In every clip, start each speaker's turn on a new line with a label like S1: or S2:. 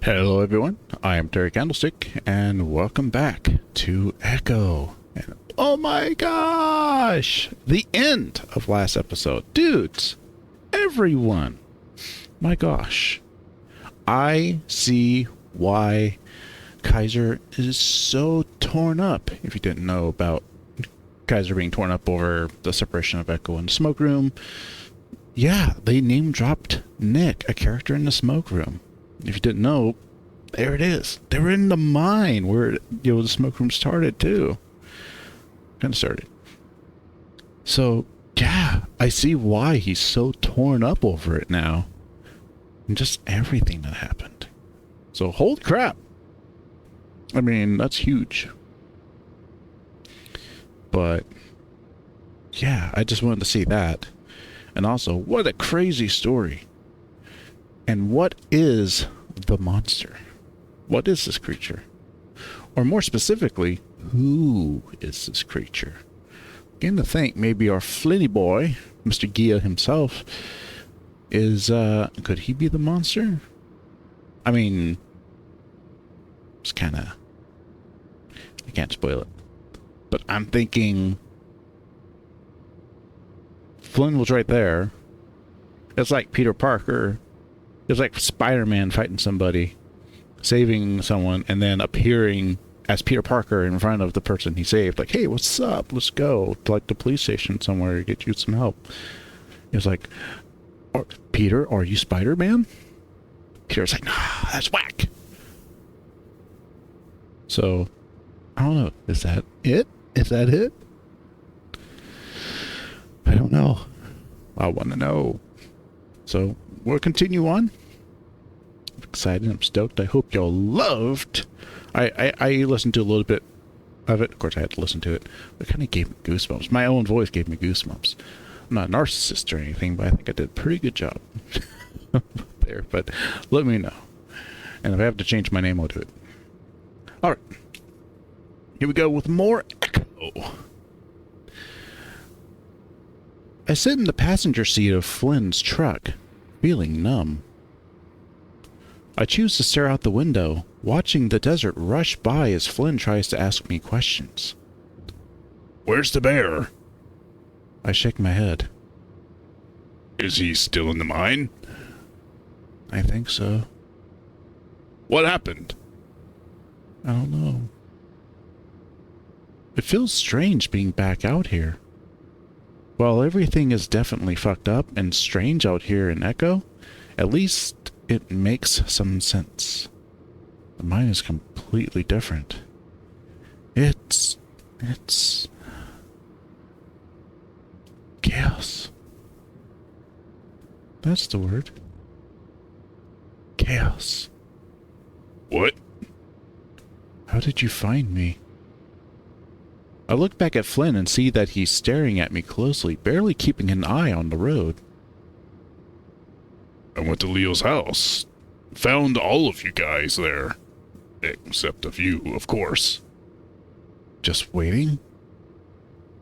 S1: Hello everyone, I am Terry Candlestick, and welcome back to Echo. And oh my gosh! The end of last episode. Dudes! Everyone! My gosh. I see why Kaiser is so torn up. If you didn't know about Kaiser being torn up over the separation of Echo and Smoke Room. Yeah, they name-dropped Nick, a character in the Smoke Room. If you didn't know, there it is. They were in the mine where, the Smoke Room started, too. Kind of started. So, yeah, I see why he's so torn up over it now. And just everything that happened. So, holy crap. I mean, that's huge. But, yeah, I just wanted to see that. And also, what a crazy story. And what is the monster? What is this creature? Or more specifically, who is this creature? Begin to think maybe our Flinny boy, Mr. Gia himself, is, could he be the monster? I mean, it's kind of, I can't spoil it. But I'm thinking, Flynn was right there. It's like Peter Parker. It's like Spider-Man fighting somebody, saving someone, and then appearing as Peter Parker in front of the person he saved. Like, hey, what's up? Let's go to like the police station somewhere to get you some help. It's like, Peter, are you Spider-Man? Peter's like, nah, that's whack. So, I don't know. Is that it? Is that it? I don't know. I want to know. So, we'll continue on. I'm excited. I'm stoked. I hope y'all loved. I listened to a little bit of it. Of course, I had to listen to it. But it kind of gave me goosebumps. My own voice gave me goosebumps. I'm not a narcissist or anything, but I think I did a pretty good job there. But let me know. And if I have to change my name, I'll do it. All right. Here we go with more Echo. I sit in the passenger seat of Flynn's truck, feeling numb. I choose to stare out the window, watching the desert rush by as Flynn tries to ask me questions.
S2: Where's the bear?
S1: I shake my head.
S2: Is he still in the mine?
S1: I think so.
S2: What happened?
S1: I don't know. It feels strange being back out here. While everything is definitely fucked up and strange out here in Echo, at least it makes some sense. The mine is completely different. It's chaos. That's the word. Chaos.
S2: What?
S1: How did you find me? I look back at Flynn and see that he's staring at me closely, barely keeping an eye on the road.
S2: I went to Leo's house. Found all of you guys there. Except of you, of course.
S1: Just waiting?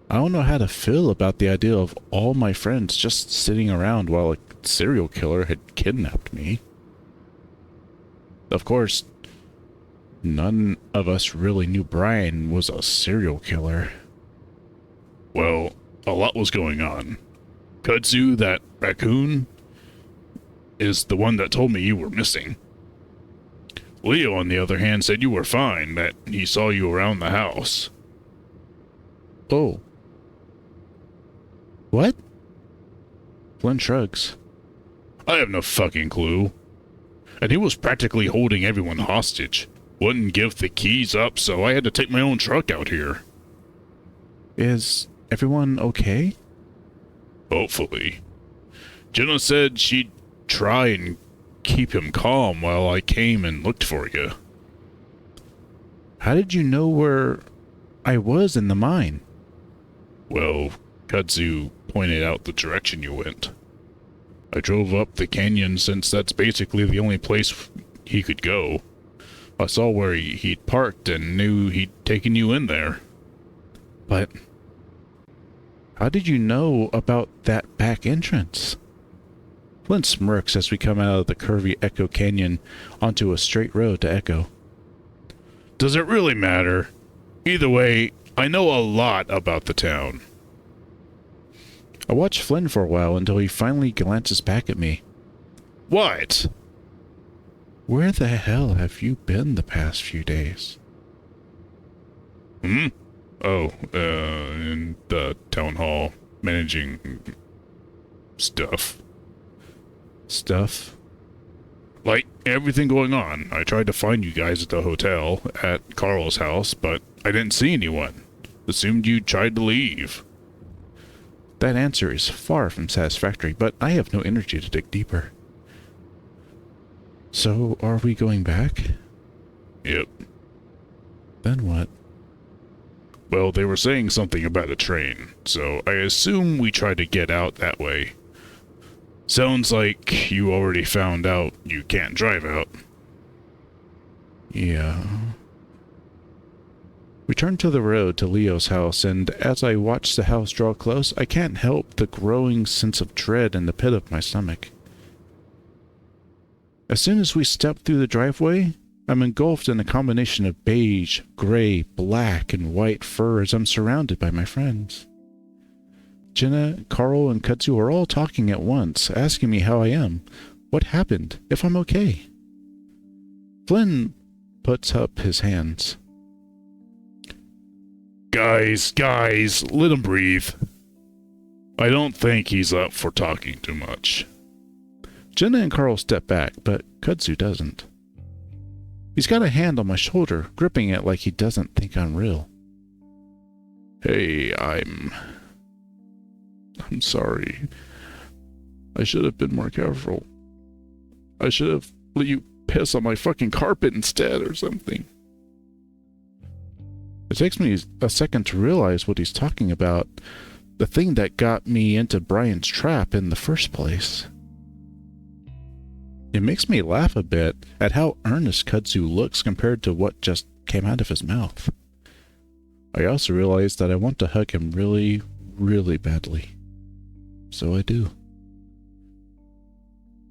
S1: I don't know how to feel about the idea of all my friends just sitting around while a serial killer had kidnapped me. Of course, none of us really knew Brian was a serial killer.
S2: Well, a lot was going on. KUDZU, that raccoon, is the one that told me you were missing. Leo, on the other hand, said you were fine, that he saw you around the house.
S1: Oh. What? Flynn shrugs.
S2: I have no fucking clue. And he was practically holding everyone hostage. Wouldn't give the keys up, so I had to take my own truck out here.
S1: Is everyone okay?
S2: Hopefully. Jenna said she'd try and keep him calm while I came and looked for you.
S1: How did you know where I was in the mine?
S2: Well, KUDZU pointed out the direction you went. I drove up the canyon since that's basically the only place he could go. I saw where he'd parked and knew he'd taken you in there.
S1: How did you know about that back entrance? Flint smirks as we come out of the curvy Echo Canyon onto a straight road to Echo.
S2: Does it really matter? Either way, I know a lot about the town.
S1: I watch Flynn for a while until he finally glances back at me.
S2: What?
S1: Where the hell have you been the past few days?
S2: Oh, in the town hall, managing stuff.
S1: Stuff?
S2: Like, everything going on. I tried to find you guys at the hotel, at Carl's house, but I didn't see anyone. Assumed you tried to leave.
S1: That answer is far from satisfactory, but I have no energy to dig deeper. So, are we going back?
S2: Yep.
S1: Then what?
S2: Well, they were saying something about a train, so I assume we tried to get out that way. Sounds like you already found out you can't drive out.
S1: Yeah. We turn to the road to Leo's house, and as I watch the house draw close, I can't help the growing sense of dread in the pit of my stomach. As soon as we step through the driveway, I'm engulfed in a combination of beige, gray, black, and white fur as I'm surrounded by my friends. Jenna, Carl, and KUDZU are all talking at once, asking me how I am, what happened, if I'm okay. Flynn puts up his hands.
S2: Guys, let him breathe. I don't think he's up for talking too much.
S1: Jenna and Carl step back, but KUDZU doesn't. He's got a hand on my shoulder, gripping it like he doesn't think I'm real.
S2: Hey, I'm sorry. I should have been more careful. I should have let you piss on my fucking carpet instead or something.
S1: It takes me a second to realize what he's talking about, the thing that got me into Brian's trap in the first place. It makes me laugh a bit at how earnest KUDZU looks compared to what just came out of his mouth. I also realize that I want to hug him really, really badly. So I do.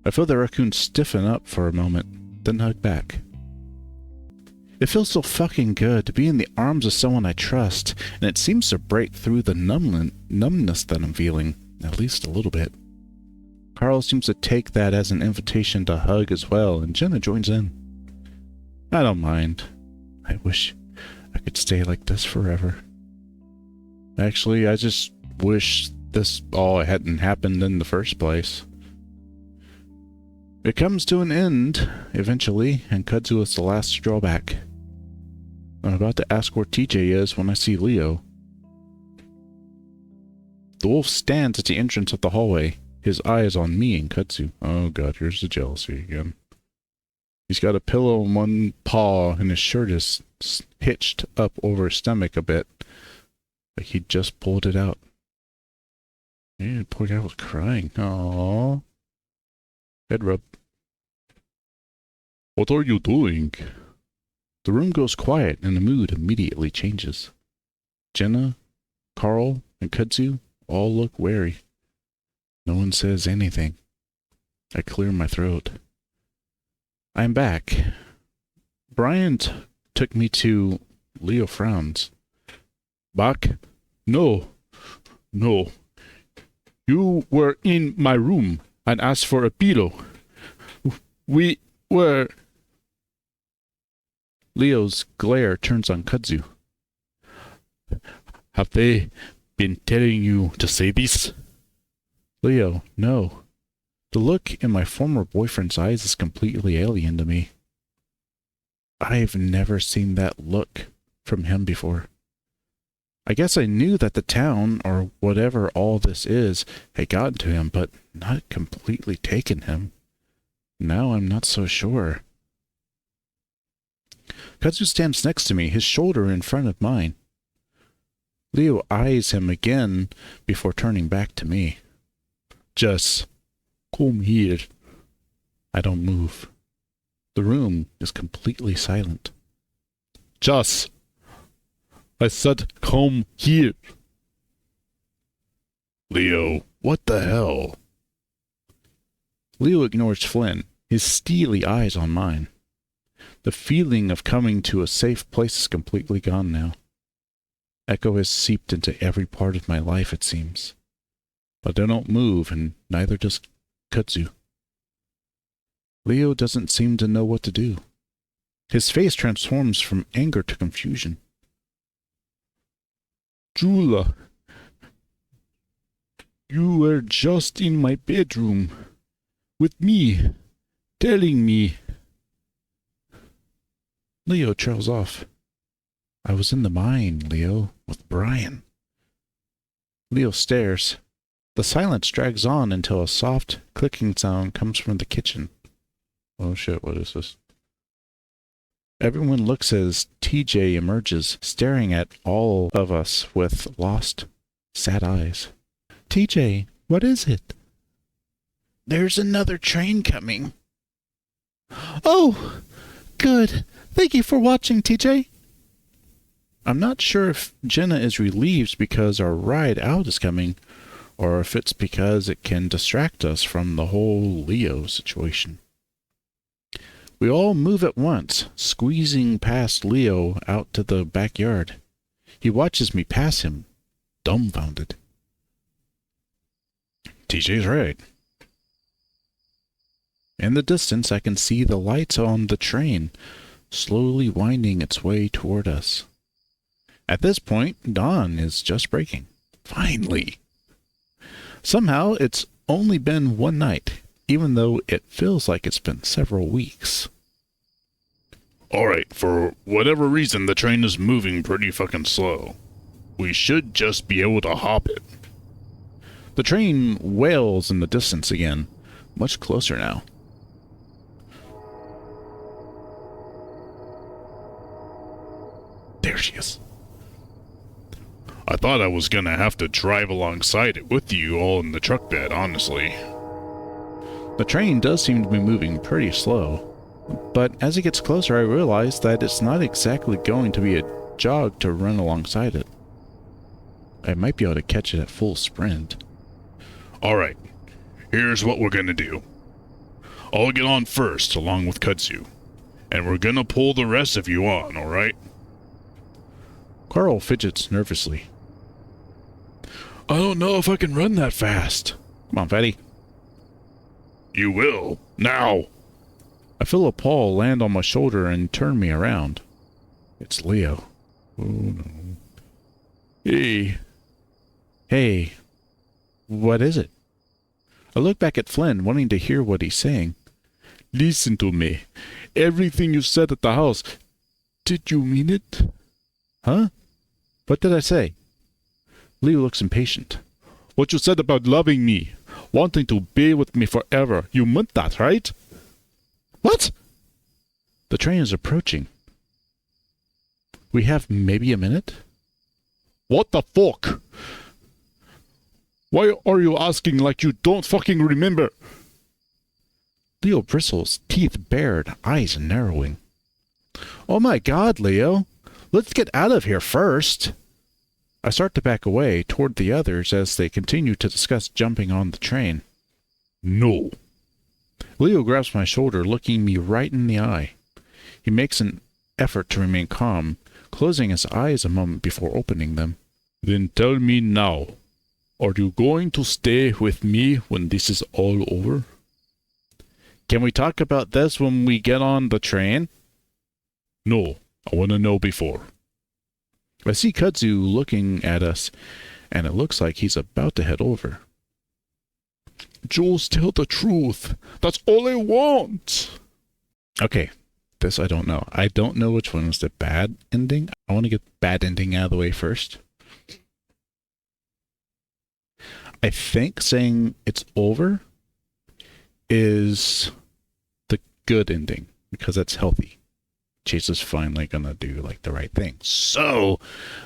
S1: I feel the raccoon stiffen up for a moment, then hug back. It feels so fucking good to be in the arms of someone I trust, and it seems to break through the numbness that I'm feeling, at least a little bit. Carl seems to take that as an invitation to hug as well, and Jenna joins in. I don't mind. I wish I could stay like this forever. Actually, I just wish this all hadn't happened in the first place. It comes to an end, eventually, and KUDZU is the last to draw back. I'm about to ask where TJ is when I see Leo. The wolf stands at the entrance of the hallway, his eyes on me and KUDZU. Oh god, here's the jealousy again. He's got a pillow in one paw, and his shirt is hitched up over his stomach a bit, like he just pulled it out. Yeah, poor guy was crying. Aww. Head rub.
S2: What are you doing?
S1: The room goes quiet, and the mood immediately changes. Jenna, Carl, and KUDZU all look wary. No one says anything. I clear my throat. I'm back. Brian took me to... Leo frowns.
S2: Back? No. You were in my room and asked for a pillow. We were...
S1: Leo's glare turns on KUDZU.
S2: Have they been telling you to say this?
S1: Leo, no. The look in my former boyfriend's eyes is completely alien to me. I've never seen that look from him before. I guess I knew that the town, or whatever all this is, had gotten to him, but not completely taken him. Now I'm not so sure. KUDZU stands next to me, his shoulder in front of mine. Leo eyes him again before turning back to me.
S2: Just come here.
S1: I don't move. The room is completely silent.
S2: Just, I said come here. Leo, what the hell?
S1: Leo ignores Flynn, his steely eyes on mine. The feeling of coming to a safe place is completely gone now. Echo has seeped into every part of my life, it seems. But I don't move, and neither does KUDZU. Leo doesn't seem to know what to do. His face transforms from anger to confusion. Jula, you were just in my bedroom, with me, telling me. Leo trails off. I was in the mine, Leo, with Brian. Leo stares. The silence drags on until a soft, clicking sound comes from the kitchen. Oh shit, what is this? Everyone looks as TJ emerges, staring at all of us with lost, sad eyes. TJ, what is it? There's another train coming. Oh, good. Thank you for watching, TJ. I'm not sure if Jenna is relieved because our ride out is coming, or if it's because it can distract us from the whole Leo situation. We all move at once, squeezing past Leo out to the backyard. He watches me pass him, dumbfounded. TJ's right. In the distance, I can see the lights on the train, slowly winding its way toward us. At this point, dawn is just breaking. Finally! Somehow, it's only been one night, even though it feels like it's been several weeks.
S2: Alright, for whatever reason, the train is moving pretty fucking slow. We should just be able to hop it.
S1: The train wails in the distance again, much closer now. There she is.
S2: I thought I was gonna have to drive alongside it with you all in the truck bed, honestly.
S1: The train does seem to be moving pretty slow, but as it gets closer I realize that it's not exactly going to be a jog to run alongside it. I might be able to catch it at full sprint.
S2: Alright, here's what we're gonna do. I'll get on first, along with KUDZU, and we're gonna pull the rest of you on, alright?
S1: Carl fidgets nervously.
S2: I don't know if I can run that fast.
S1: Come on, fatty.
S2: You will. Now!
S1: I feel a paw land on my shoulder and turn me around. It's Leo. Oh no. Hey. Hey. What is it? I look back at Flynn, wanting to hear what he's saying. Listen to me. Everything you said at the house. Did you mean it? Huh? What did I say? Leo looks impatient. What you said about loving me, wanting to be with me forever, you meant that, right? What? The train is approaching. We have maybe a minute? What the fuck? Why are you asking like you don't fucking remember? Leo bristles, teeth bared, eyes narrowing. Oh my god, Leo. Let's get out of here first. I start to back away toward the others as they continue to discuss jumping on the train. No. Leo grabs my shoulder, looking me right in the eye. He makes an effort to remain calm, closing his eyes a moment before opening them. Then tell me now, are you going to stay with me when this is all over? Can we talk about this when we get on the train? No, I want to know before. I see KUDZU looking at us, and it looks like he's about to head over. Jules, tell the truth. That's all I want. Okay, this I don't know. I don't know which one is the bad ending. I want to get the bad ending out of the way first. I think saying it's over is the good ending, because that's healthy. Chase is finally gonna do like the right thing. So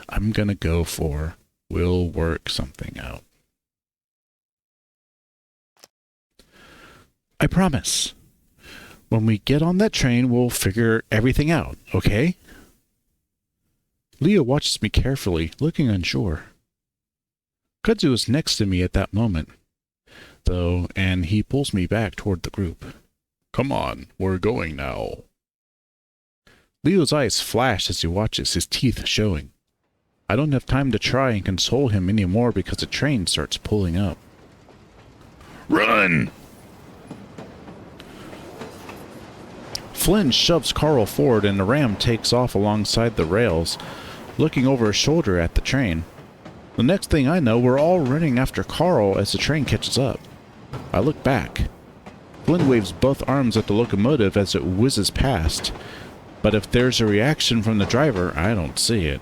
S1: I'm gonna go for we'll work something out. I promise. When we get on that train, we'll figure everything out, okay? Leo watches me carefully, looking unsure. KUDZU is next to me at that moment. though, and he pulls me back toward the group.
S2: Come on, we're going now.
S1: Leo's eyes flash as he watches, his teeth showing. I don't have time to try and console him anymore because the train starts pulling up.
S2: Run!
S1: Flynn shoves Carl forward and the ram takes off alongside the rails, looking over his shoulder at the train. The next thing I know, we're all running after Carl as the train catches up. I look back. Flynn waves both arms at the locomotive as it whizzes past, but if there's a reaction from the driver, I don't see it.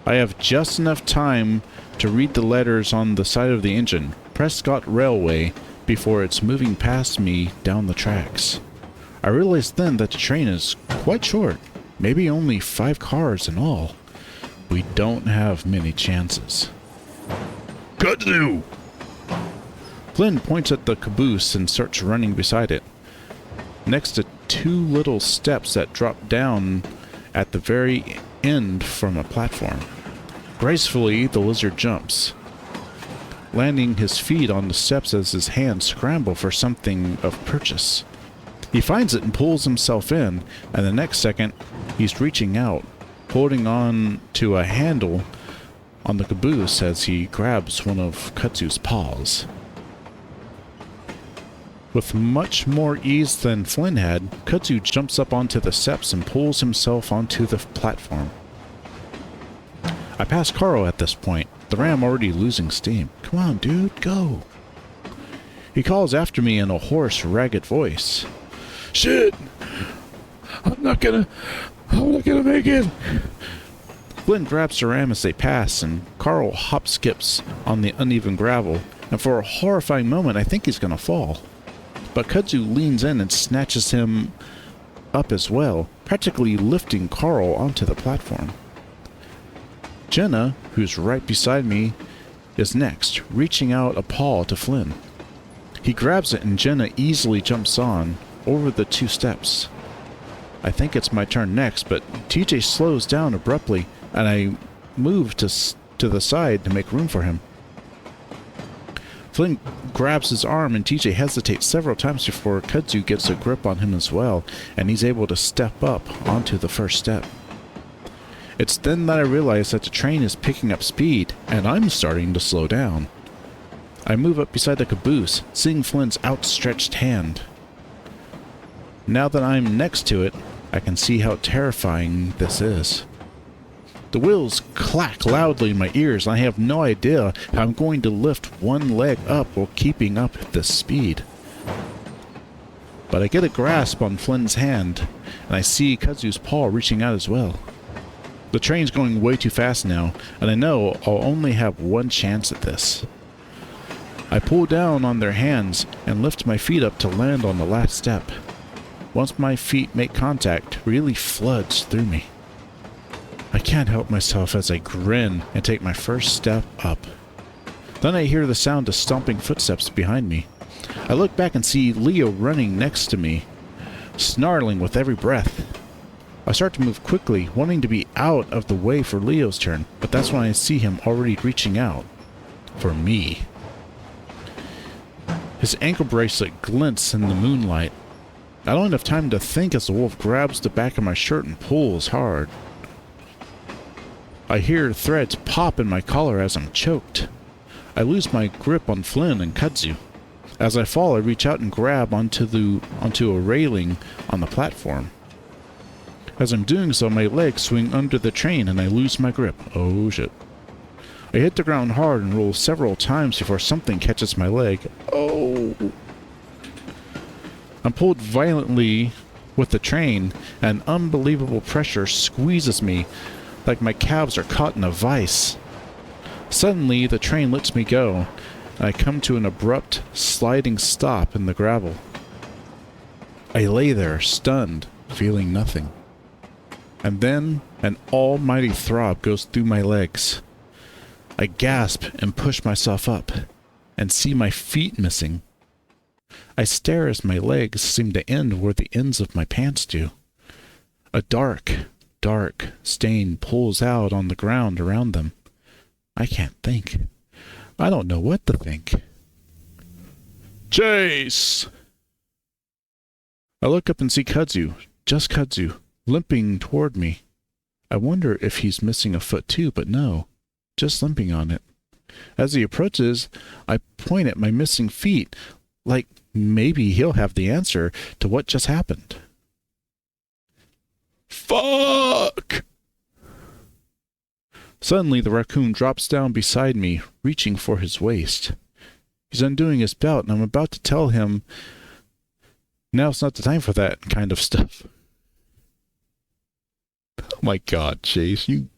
S1: I have just enough time to read the letters on the side of the engine, Prescott Railway, before it's moving past me down the tracks. I realize then that the train is quite short, maybe only 5 cars in all. We don't have many chances.
S2: KUDZU!
S1: Flynn points at the caboose and starts running beside it, next to 2 little steps that drop down at the very end from a platform. Gracefully, the lizard jumps, landing his feet on the steps as his hands scramble for something of purchase. He finds it and pulls himself in, and the next second, he's reaching out, holding on to a handle on the caboose as he grabs one of KUDZU's paws. With much more ease than Flynn had, KUDZU jumps up onto the steps and pulls himself onto the platform. I pass Carl at this point, the ram already losing steam. Come on, dude, go. He calls after me in a hoarse, ragged voice.
S2: Shit! I'm not gonna make it!
S1: Flynn grabs the ram as they pass, and Carl hop skips on the uneven gravel, and for a horrifying moment I think he's gonna fall. But KUDZU leans in and snatches him up as well, practically lifting Carl onto the platform. Jenna, who's right beside me, is next, reaching out a paw to Flynn. He grabs it and Jenna easily jumps on, over the 2 steps. I think it's my turn next, but TJ slows down abruptly, and I move to the side to make room for him. Flynn grabs his arm, and TJ hesitates several times before KUDZU gets a grip on him as well, and he's able to step up onto the first step. It's then that I realize that the train is picking up speed, and I'm starting to slow down. I move up beside the caboose, seeing Flynn's outstretched hand. Now that I'm next to it, I can see how terrifying this is. The wheels clack loudly in my ears, and I have no idea how I'm going to lift one leg up while keeping up at this speed. But I get a grasp on Flynn's hand, and I see KUDZU's paw reaching out as well. The train's going way too fast now, and I know I'll only have one chance at this. I pull down on their hands and lift my feet up to land on the last step. Once my feet make contact, really floods through me. I can't help myself as I grin and take my first step up. Then I hear the sound of stomping footsteps behind me. I look back and see Leo running next to me, snarling with every breath. I start to move quickly, wanting to be out of the way for Leo's turn, but that's when I see him already reaching out. For me. His ankle bracelet glints in the moonlight. I don't have time to think as the wolf grabs the back of my shirt and pulls hard. I hear threads pop in my collar as I'm choked. I lose my grip on Flynn and KUDZU. As I fall, I reach out and grab onto a railing on the platform. As I'm doing so, my legs swing under the train and I lose my grip. Oh shit. I hit the ground hard and roll several times before something catches my leg. Oh. I'm pulled violently with the train, and unbelievable pressure squeezes me like my calves are caught in a vice. Suddenly, the train lets me go, and I come to an abrupt, sliding stop in the gravel. I lay there, stunned, feeling nothing. And then, an almighty throb goes through my legs. I gasp and push myself up, and see my feet missing. I stare as my legs seem to end where the ends of my pants do. A dark, dark stain pulls out on the ground around them. I can't think. I don't know what to think.
S2: Chase!
S1: I look up and see Kudzu, just Kudzu, limping toward me. I wonder if he's missing a foot too, but no, just limping on it. As he approaches, I point at my missing feet, like maybe he'll have the answer to what just happened.
S2: Fuck!
S1: Suddenly, the raccoon drops down beside me, reaching for his waist. He's undoing his belt, and I'm about to tell him, now's not the time for that kind of stuff. Oh my God, Chase, you...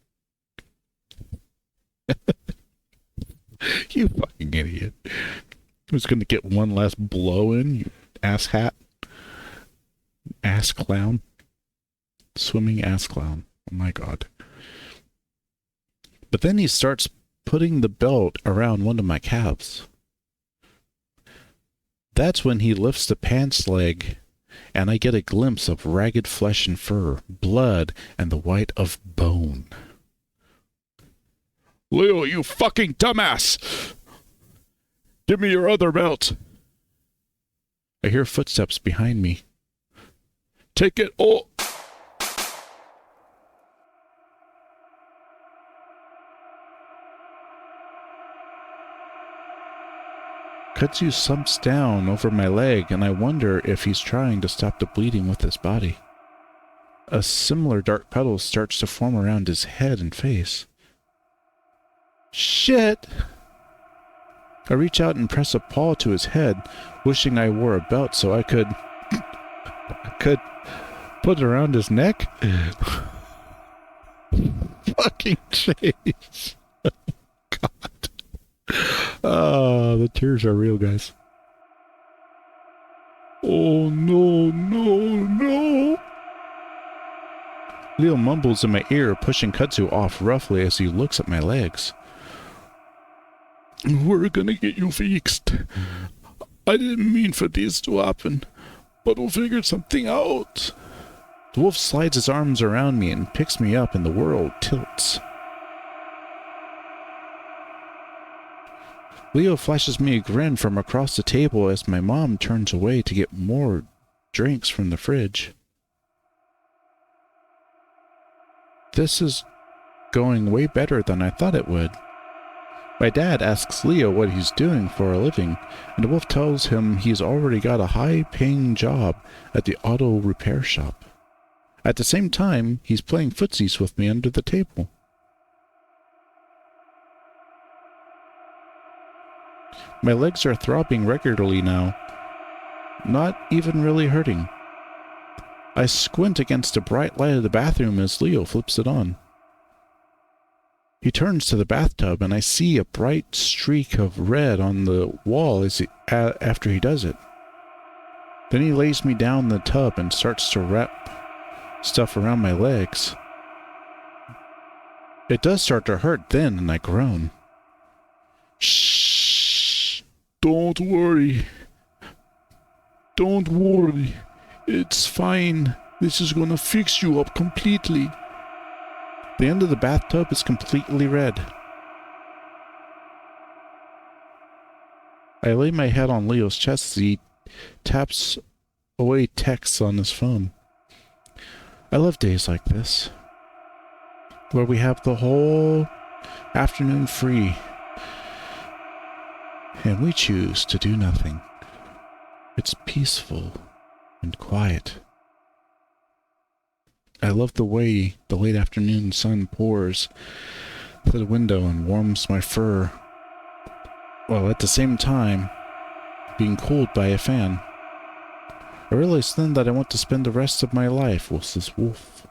S1: you fucking idiot. Who's gonna get one last blow in, you ass hat? Ass clown? Swimming ass clown. Oh my God. But then he starts putting the belt around one of my calves. That's when he lifts the pants leg, and I get a glimpse of ragged flesh and fur, blood, and the white of bone.
S2: Leo, you fucking dumbass! Give me your other belt.
S1: I hear footsteps behind me.
S2: Take it all.
S1: Kudzu slumps down over my leg, and I wonder if he's trying to stop the bleeding with his body. A similar dark puddle starts to form around his head and face. Shit! I reach out and press a paw to his head, wishing I wore a belt so I could put it around his neck. Fucking Chase. God. The tears are real, guys.
S2: Oh, no, no, no.
S1: Leo mumbles in my ear, pushing Kudzu off roughly as he looks at my legs.
S2: We're gonna get you fixed. I didn't mean for this to happen, but we'll figure something out.
S1: The wolf slides his arms around me and picks me up, and the world tilts. Leo flashes me a grin from across the table as my mom turns away to get more drinks from the fridge. This is going way better than I thought it would. My dad asks Leo what he's doing for a living, and the wolf tells him he's already got a high-paying job at the auto repair shop. At the same time, he's playing footsies with me under the table. My legs are throbbing regularly now, not even really hurting. I squint against the bright light of the bathroom as Leo flips it on. He turns to the bathtub, and I see a bright streak of red on the wall after he does it. Then he lays me down in the tub and starts to wrap stuff around my legs. It does start to hurt then, and I groan.
S2: Shh! Don't worry. Don't worry. It's fine. This is gonna fix you up completely.
S1: The end of the bathtub is completely red. I lay my head on Leo's chest as he taps away texts on his phone. I love days like this, where we have the whole afternoon free, and we choose to do nothing. It's peaceful and quiet. I love the way the late afternoon sun pours through the window and warms my fur, while at the same time being cooled by a fan. I realized then that I want to spend the rest of my life with this wolf.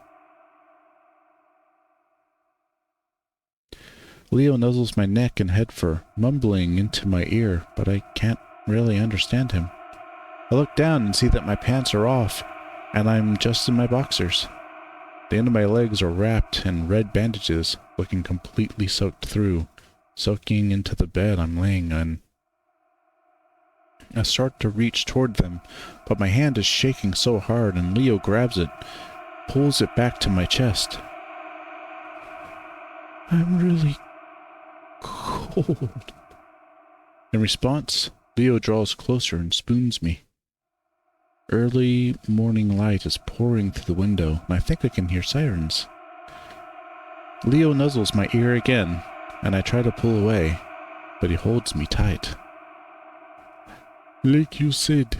S1: Leo nuzzles my neck and head fur, mumbling into my ear, but I can't really understand him. I look down and see that my pants are off, and I'm just in my boxers. The end of my legs are wrapped in red bandages, looking completely soaked through, soaking into the bed I'm laying on. I start to reach toward them, but my hand is shaking so hard, and Leo grabs it, pulls it back to my chest. I'm really cold. In response, Leo draws closer and spoons me. Early morning light is pouring through the window, and I think I can hear sirens. Leo nuzzles my ear again, and I try to pull away, but he holds me tight. Like you said,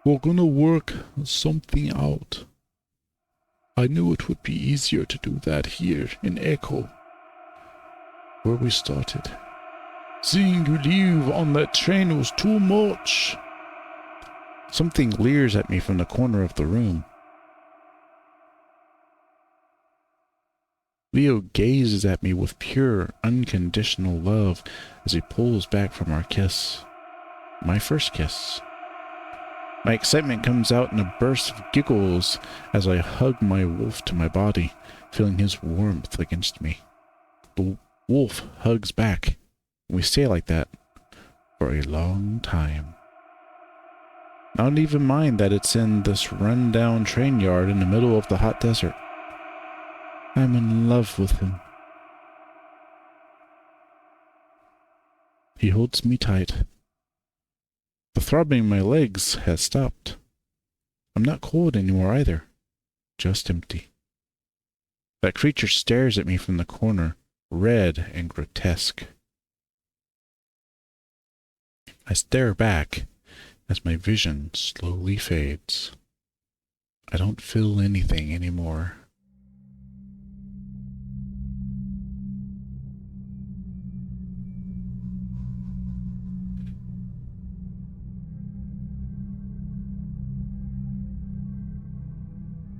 S1: we're gonna work something out. I knew it would be easier to do that here in Echo, where we started. Seeing you leave on that train was too much. Something leers at me from the corner of the room. Leo gazes at me with pure, unconditional love as he pulls back from our kiss. My first kiss. My excitement comes out in a burst of giggles as I hug my wolf to my body, feeling his warmth against me. The wolf hugs back. We stay like that for a long time. I don't even mind that it's in this run-down train yard in the middle of the hot desert. I'm in love with him. He holds me tight. The throbbing in my legs has stopped. I'm not cold anymore either, just empty. That creature stares at me from the corner, red and grotesque. I stare back as my vision slowly fades. I don't feel anything anymore.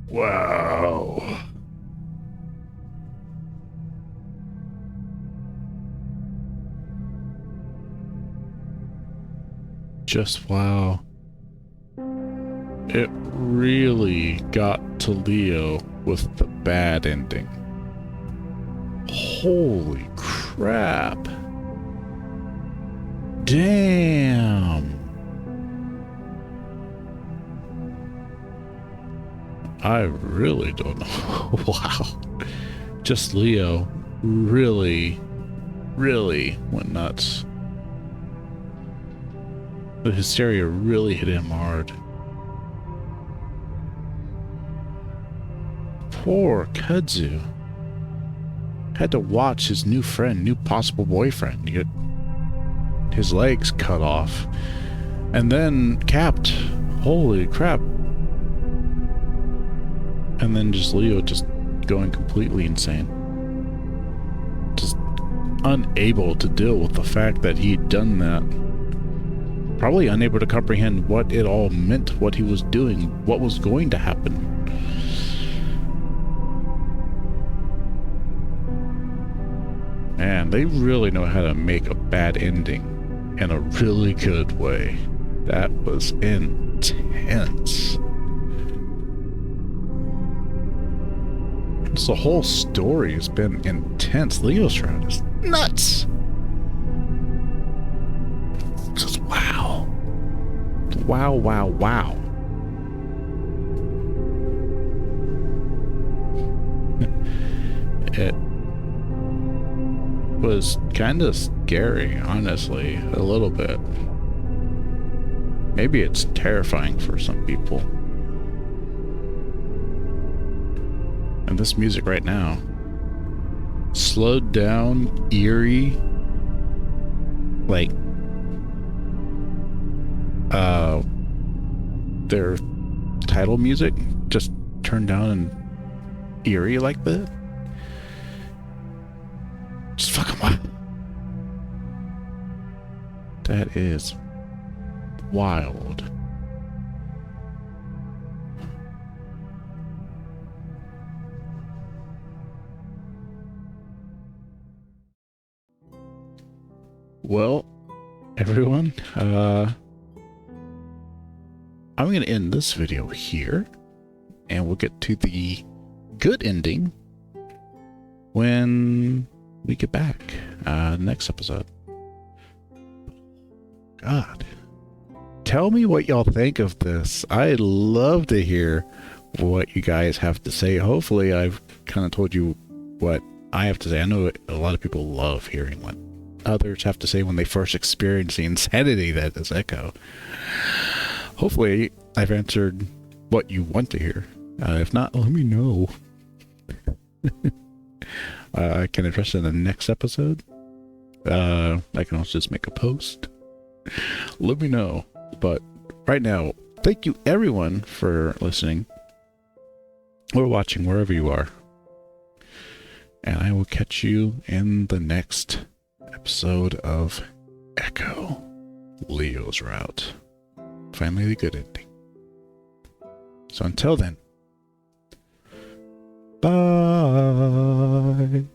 S2: Wow.
S1: Just wow. It really got to Leo with the bad ending. Holy crap. Damn. I really don't know. Wow. Just Leo really went nuts. The hysteria really hit him hard. Poor KUDZU. Had to watch his new possible boyfriend, get his legs cut off. And then capped. Holy crap. And then just Leo just going completely insane. Just unable to deal with the fact that he'd done that. Probably unable to comprehend what it all meant, what he was doing, what was going to happen. Man, they really know how to make a bad ending in a really good way. That was intense. This whole story has been intense. Leo's Shroud is nuts. Just wow. Wow, wow, wow. It was kind of scary, honestly, a little bit. Maybe it's terrifying for some people. And this music right now, slowed down, eerie, like their title music just turned down and eerie like that. Just fucking wild. That is wild. Well, everyone, I'm going to end this video here, and we'll get to the good ending when we get back next episode. God, tell me what y'all think of this. I'd love to hear what you guys have to say. Hopefully I've kind of told you what I have to say. I know a lot of people love hearing what others have to say when they first experience the insanity that is Echo. Hopefully, I've answered what you want to hear. If not, let me know. I can address it in the next episode. I can also just make a post. Let me know. But right now, thank you everyone for listening or watching wherever you are. And I will catch you in the next episode of Echo, Leo's Route. Finally, the good ending. So until then, bye.